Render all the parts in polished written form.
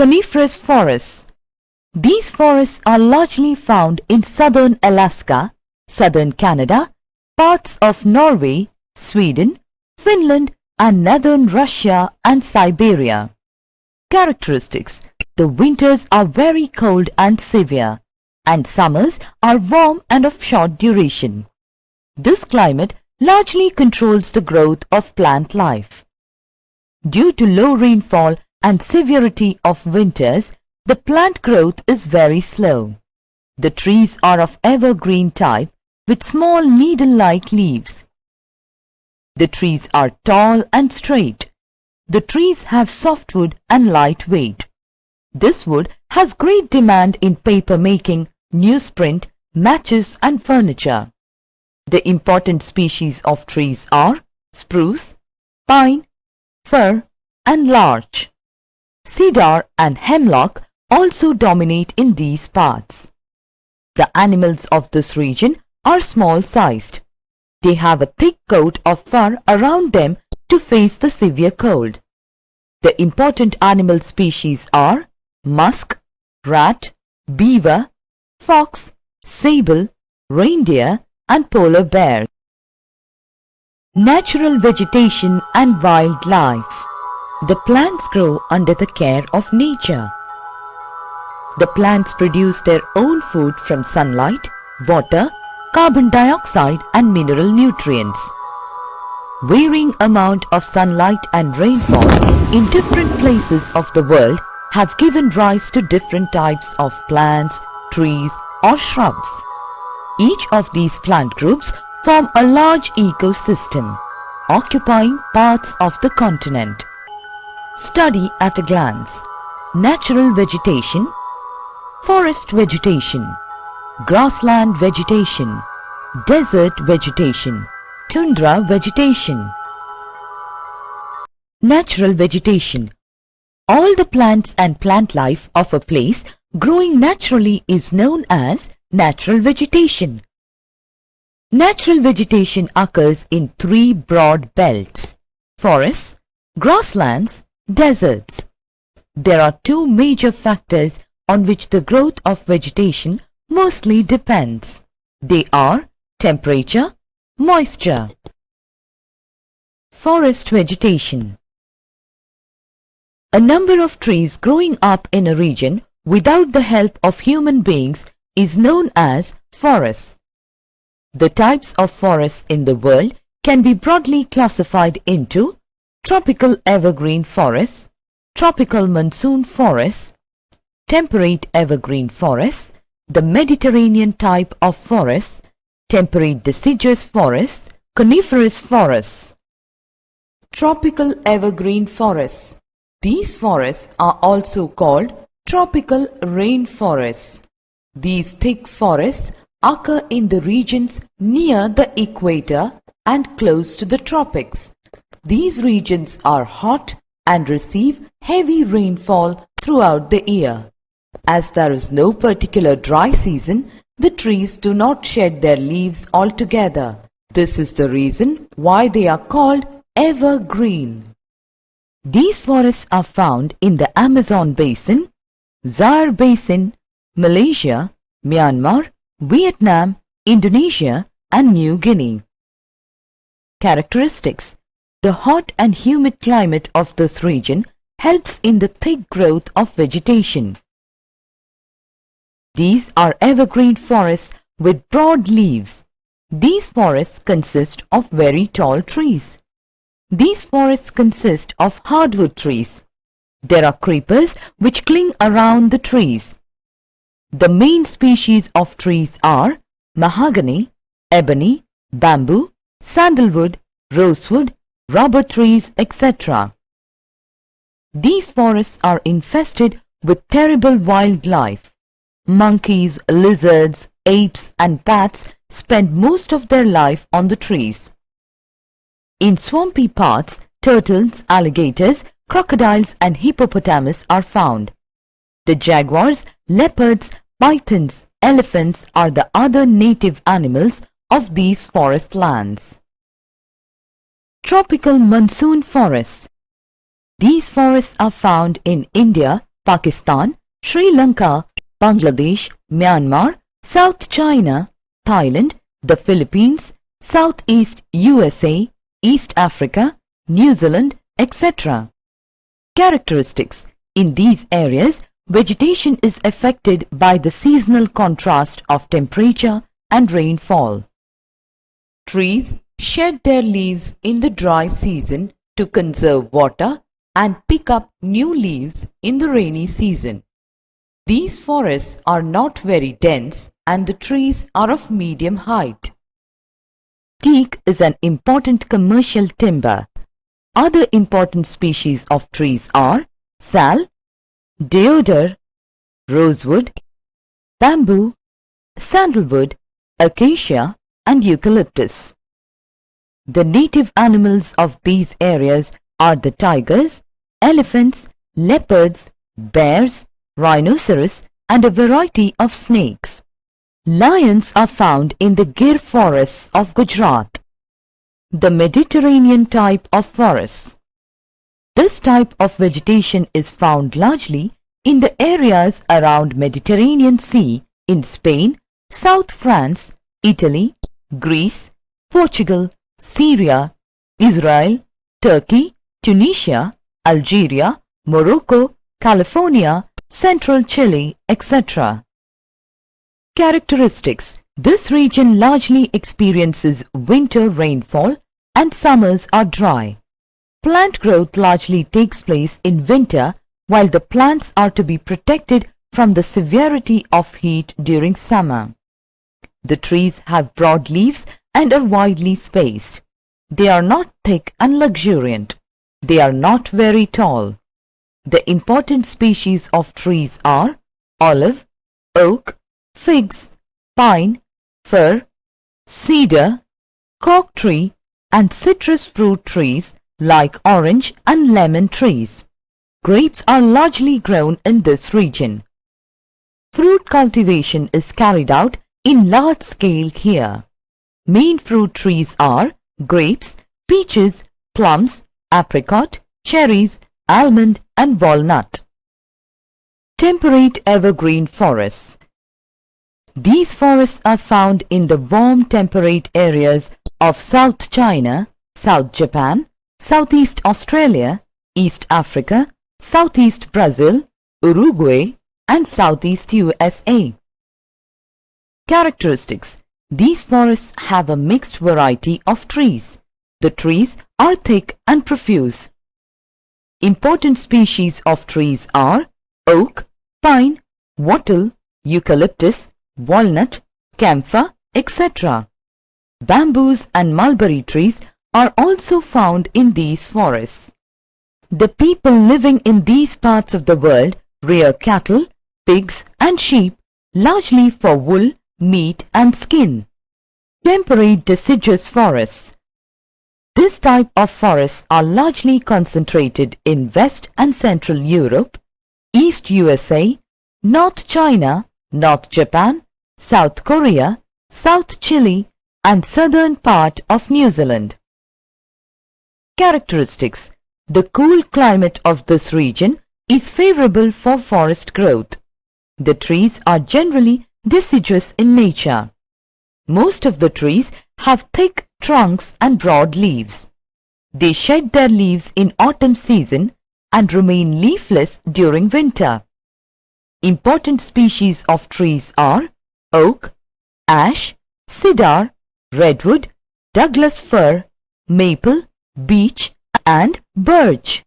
Coniferous forests. These forests are largely found in southern Alaska, southern Canada, parts of Norway, Sweden, Finland and northern Russia and Siberia. Characteristics. The winters are very cold and severe, and summers are warm and of short duration. This climate largely controls the growth of plant life. Due to low rainfall and severity of winters, the plant growth is very slow. The trees are of evergreen type with small needle-like leaves. The trees are tall and straight. The trees have softwood and light weight. This wood has great demand in paper making, newsprint, matches and furniture. The important species of trees are spruce, pine, fir and larch. Cedar and hemlock also dominate in these parts. The animals of this region are small-sized. They have a thick coat of fur around them to face the severe cold. The important animal species are musk, rat, beaver, fox, sable, reindeer and polar bear. Natural vegetation and wildlife. The plants grow under the care of nature. The plants produce their own food from sunlight, water, carbon dioxide and mineral nutrients. Varying amount of sunlight and rainfall in different places of the world have given rise to different types of plants, trees or shrubs. Each of these plant groups form a large ecosystem, occupying parts of the continent. Study at a glance. Natural vegetation, forest vegetation, grassland vegetation, desert vegetation, tundra vegetation. Natural vegetation. All the plants and plant life of a place growing naturally is known as natural vegetation. Natural vegetation occurs in three broad belts: forests, grasslands, deserts. There are two major factors on which the growth of vegetation mostly depends. They are temperature, moisture. Forest vegetation. A number of trees growing up in a region without the help of human beings is known as forests. The types of forests in the world can be broadly classified into tropical evergreen forests, tropical monsoon forests, temperate evergreen forests, the Mediterranean type of forests, temperate deciduous forests, coniferous forests. Tropical evergreen forests. These forests are also called tropical rainforests. These thick forests occur in the regions near the equator and close to the tropics. These regions are hot and receive heavy rainfall throughout the year. As there is no particular dry season, the trees do not shed their leaves altogether. This is the reason why they are called evergreen. These forests are found in the Amazon basin, Zaire basin, Malaysia, Myanmar, Vietnam, Indonesia and New Guinea. Characteristics. The hot and humid climate of this region helps in the thick growth of vegetation. These are evergreen forests with broad leaves. These forests consist of very tall trees. These forests consist of hardwood trees. There are creepers which cling around the trees. The main species of trees are mahogany, ebony, bamboo, sandalwood, rosewood, rubber trees, etc. These forests are infested with terrible wildlife. Monkeys, lizards, apes and bats spend most of their life on the trees. In swampy parts, turtles, alligators, crocodiles and hippopotamus are found. The jaguars, leopards, pythons, elephants are the other native animals of these forest lands. Tropical monsoon forests. These forests are found in India, Pakistan, Sri Lanka, Bangladesh, Myanmar, South China, Thailand, the Philippines, Southeast USA, East Africa, New Zealand, etc. Characteristics. In these areas, vegetation is affected by the seasonal contrast of temperature and rainfall. Trees shed their leaves in the dry season to conserve water and pick up new leaves in the rainy season. These forests are not very dense and the trees are of medium height. Teak is an important commercial timber. Other important species of trees are sal, deodar, rosewood, bamboo, sandalwood, acacia and eucalyptus. The native animals of these areas are the tigers, elephants, leopards, bears, rhinoceros and a variety of snakes. Lions are found in the Gir forests of Gujarat. The Mediterranean type of forests. This type of vegetation is found largely in the areas around Mediterranean Sea in Spain, South France, Italy, Greece, Portugal, Syria, Israel, Turkey, Tunisia, Algeria, Morocco, California, Central Chile, etc. Characteristics. This region largely experiences winter rainfall and summers are dry. Plant growth largely takes place in winter while the plants are to be protected from the severity of heat during summer. The trees have broad leaves and are widely spaced. They are not thick and luxuriant. They are not very tall. The important species of trees are olive, oak, figs, pine, fir, cedar, cork tree and citrus fruit trees like orange and lemon trees. Grapes are largely grown in this region. Fruit cultivation is carried out in large scale here. Main fruit trees are grapes, peaches, plums, apricot, cherries, almond and walnut. Temperate evergreen forests. These forests are found in the warm temperate areas of South China, South Japan, Southeast Australia, East Africa, Southeast Brazil, Uruguay and Southeast USA. Characteristics. These forests have a mixed variety of trees. The trees are thick and profuse. Important species of trees are oak, pine, wattle, eucalyptus, walnut, camphor, etc. Bamboos and mulberry trees are also found in these forests. The people living in these parts of the world rear cattle, pigs and sheep, largely for wool, meat and skin. Temperate deciduous forests. This type of forests are largely concentrated in West and Central Europe, East USA, North China, North Japan, South Korea, South Chile and southern part of New Zealand. Characteristics. The cool climate of this region is favorable for forest growth. The trees are generally deciduous in nature. Most of the trees have thick trunks and broad leaves. They shed their leaves in autumn season and remain leafless during winter. Important species of trees are oak, ash, cedar, redwood, Douglas fir, maple, beech and birch.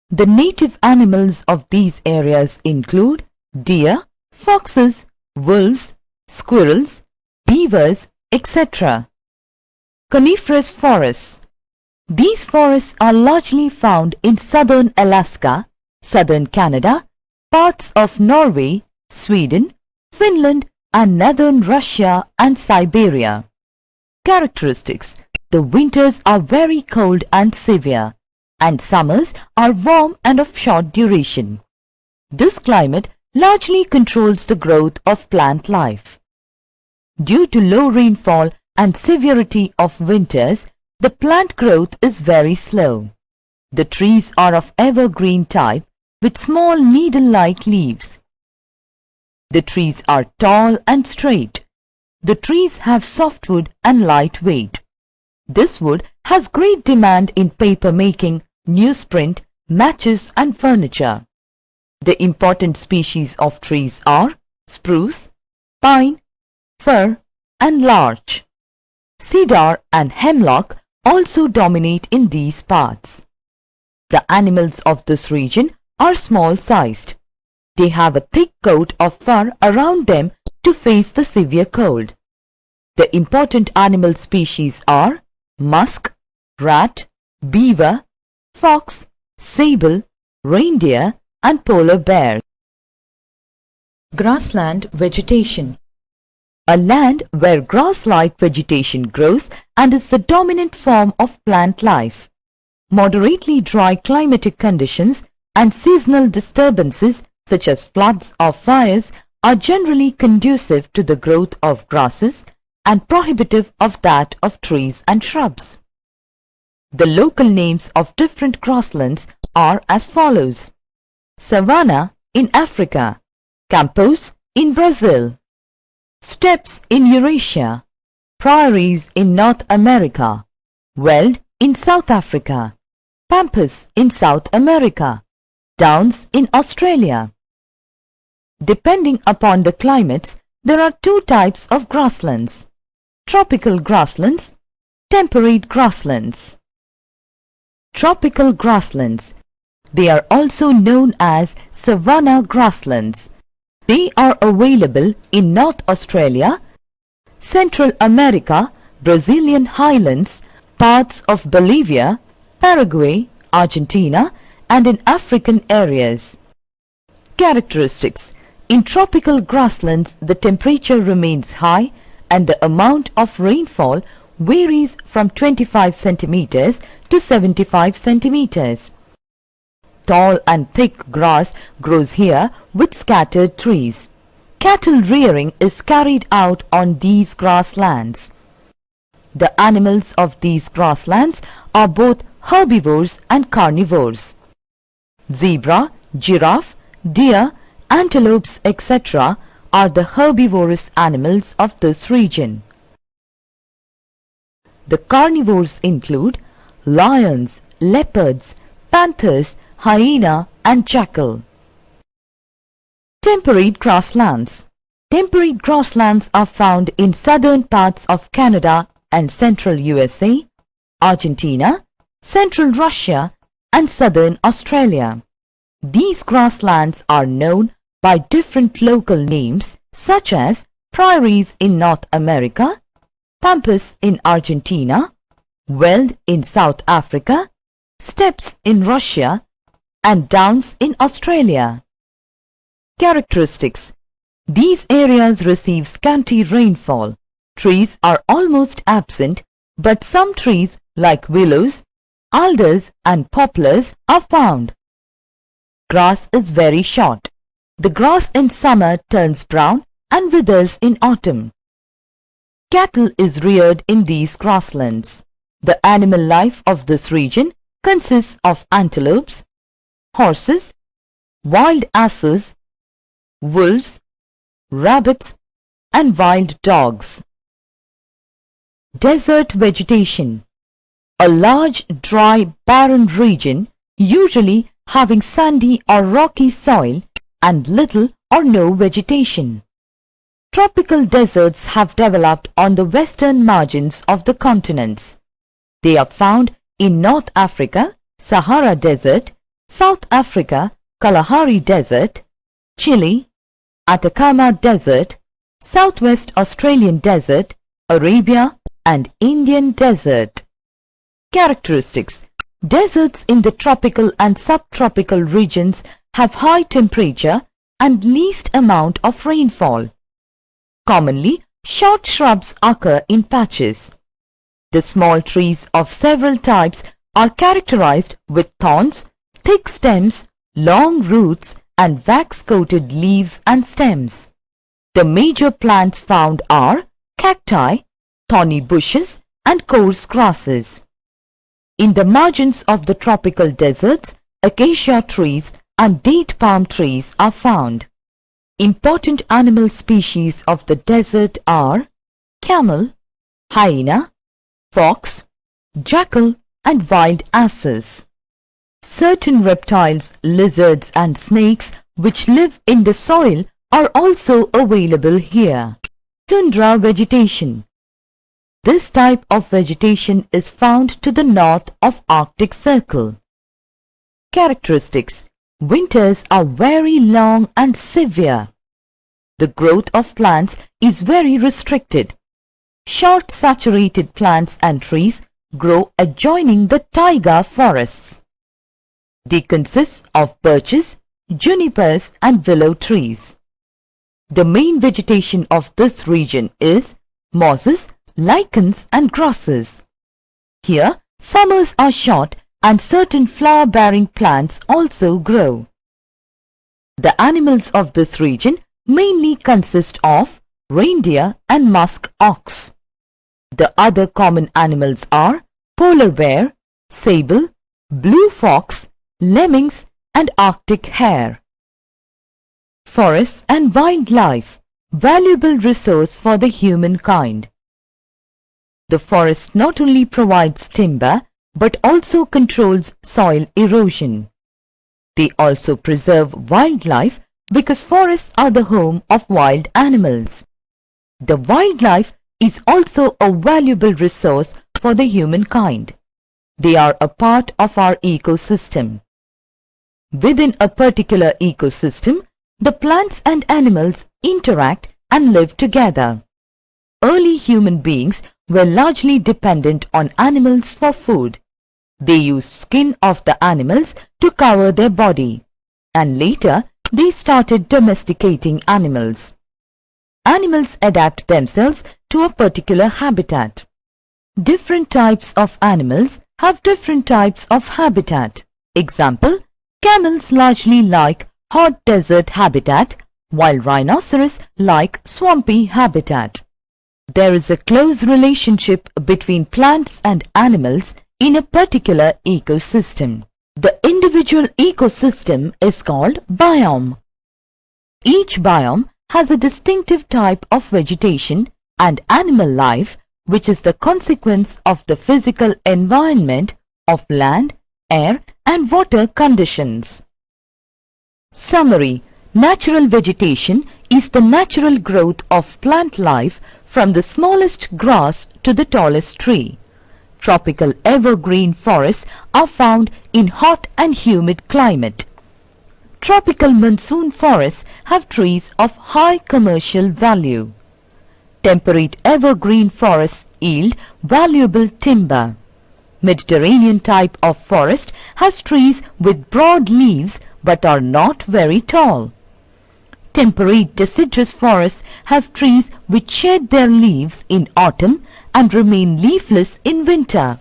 The native animals of these areas include deer, foxes, wolves, squirrels, beavers, etc. Coniferous forests. These forests are largely found in southern Alaska, southern Canada, parts of Norway, Sweden, Finland and northern Russia and Siberia. Characteristics. The winters are very cold and severe, and summers are warm and of short duration. This climate largely controls the growth of plant life. Due to low rainfall and severity of winters, the plant growth is very slow. The trees are of evergreen type with small needle-like leaves. The trees are tall and straight. The trees have softwood and light weight. This wood has great demand in paper making, newsprint, matches and furniture. The important species of trees are spruce, pine, fir and larch. Cedar and hemlock also dominate in these parts. The animals of this region are small-sized. They have a thick coat of fur around them to face the severe cold. The important animal species are musk, rat, beaver, fox, sable, reindeer and polar bear. Grassland vegetation. A land where grass-like vegetation grows and is the dominant form of plant life. Moderately dry climatic conditions and seasonal disturbances such as floods or fires are generally conducive to the growth of grasses and prohibitive of that of trees and shrubs. The local names of different grasslands are as follows: savanna in Africa, campos in Brazil, steppes in Eurasia, prairies in North America, veld in South Africa, pampas in South America, downs in Australia. Depending upon the climates, there are two types of grasslands: tropical grasslands, temperate grasslands. Tropical grasslands. They are also known as savanna grasslands. They are available in North Australia, Central America, Brazilian highlands, parts of Bolivia, Paraguay, Argentina, and in African areas. Characteristics. In tropical grasslands, the temperature remains high and the amount of rainfall varies from 25 centimeters to 75 centimeters. Tall and thick grass grows here with scattered trees. Cattle rearing is carried out on these grasslands. The animals of these grasslands are both herbivores and carnivores. Zebra, giraffe, deer, antelopes, etc. are the herbivorous animals of this region. The carnivores include lions, leopards, panthers, hyena and jackal. Temperate grasslands. Temperate grasslands are found in southern parts of Canada and central USA, Argentina, central Russia and southern Australia. These grasslands are known by different local names such as prairies in North America, pampas in Argentina, veld in South Africa, steppes in Russia and downs in Australia. Characteristics. These areas receive scanty rainfall. Trees are almost absent, but some trees like willows, alders and poplars are found. Grass is very short. The grass in summer turns brown and withers in autumn. Cattle is reared in these grasslands. The animal life of this region consists of antelopes, horses, wild asses, wolves, rabbits and wild dogs. Desert vegetation. A large, dry, barren region, usually having sandy or rocky soil and little or no vegetation. Tropical deserts have developed on the western margins of the continents. They are found in North Africa, Sahara Desert, South Africa, Kalahari Desert, Chile, Atacama Desert, Southwest Australian Desert, Arabia and Indian Desert. Characteristics. Deserts in the tropical and subtropical regions have high temperature and least amount of rainfall. Commonly, short shrubs occur in patches. The small trees of several types are characterized with thorns, thick stems, long roots and wax-coated leaves and stems. The major plants found are cacti, thorny bushes and coarse grasses. In the margins of the tropical deserts, acacia trees and date palm trees are found. Important animal species of the desert are camel, hyena, fox, jackal and wild asses. Certain reptiles, lizards and snakes which live in the soil are also available here. Tundra vegetation. This type of vegetation is found to the north of Arctic Circle. Characteristics. Winters are very long and severe. The growth of plants is very restricted. Short saturated plants and trees grow adjoining the taiga forests. They consist of birches, junipers and willow trees. The main vegetation of this region is mosses, lichens and grasses. Here, summers are short and certain flower-bearing plants also grow. The animals of this region mainly consist of reindeer and musk ox. The other common animals are polar bear, sable, blue fox, lemmings and Arctic hare. Forests and wildlife, valuable resource for the humankind. The forest not only provides timber but also controls soil erosion. They also preserve wildlife because forests are the home of wild animals. The wildlife is also a valuable resource for the humankind. They are a part of our ecosystem. Within a particular ecosystem, the plants and animals interact and live together. Early human beings were largely dependent on animals for food. They used skin of the animals to cover their body, and later they started domesticating animals. Animals adapt themselves to a particular habitat. Different types of animals have different types of habitat. Example, camels largely like hot desert habitat, while rhinoceros like swampy habitat. There is a close relationship between plants and animals in a particular ecosystem. The individual ecosystem is called biome. Each biome has a distinctive type of vegetation and animal life which is the consequence of the physical environment of land, air and water conditions. Summary. Natural vegetation is the natural growth of plant life from the smallest grass to the tallest tree. Tropical evergreen forests are found in hot and humid climate. Tropical monsoon forests have trees of high commercial value. Temperate evergreen forests yield valuable timber. Mediterranean type of forest has trees with broad leaves but are not very tall. Temperate deciduous forests have trees which shed their leaves in autumn and remain leafless in winter.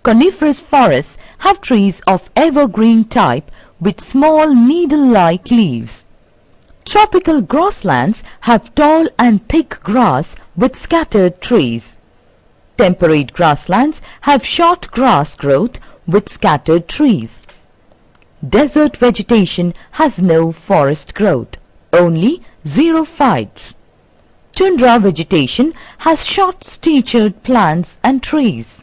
Coniferous forests have trees of evergreen type with small needle-like leaves. Tropical grasslands have tall and thick grass with scattered trees. Temperate grasslands have short grass growth with scattered trees. Desert vegetation has no forest growth, only xerophytes. Tundra vegetation has short-statured plants and trees.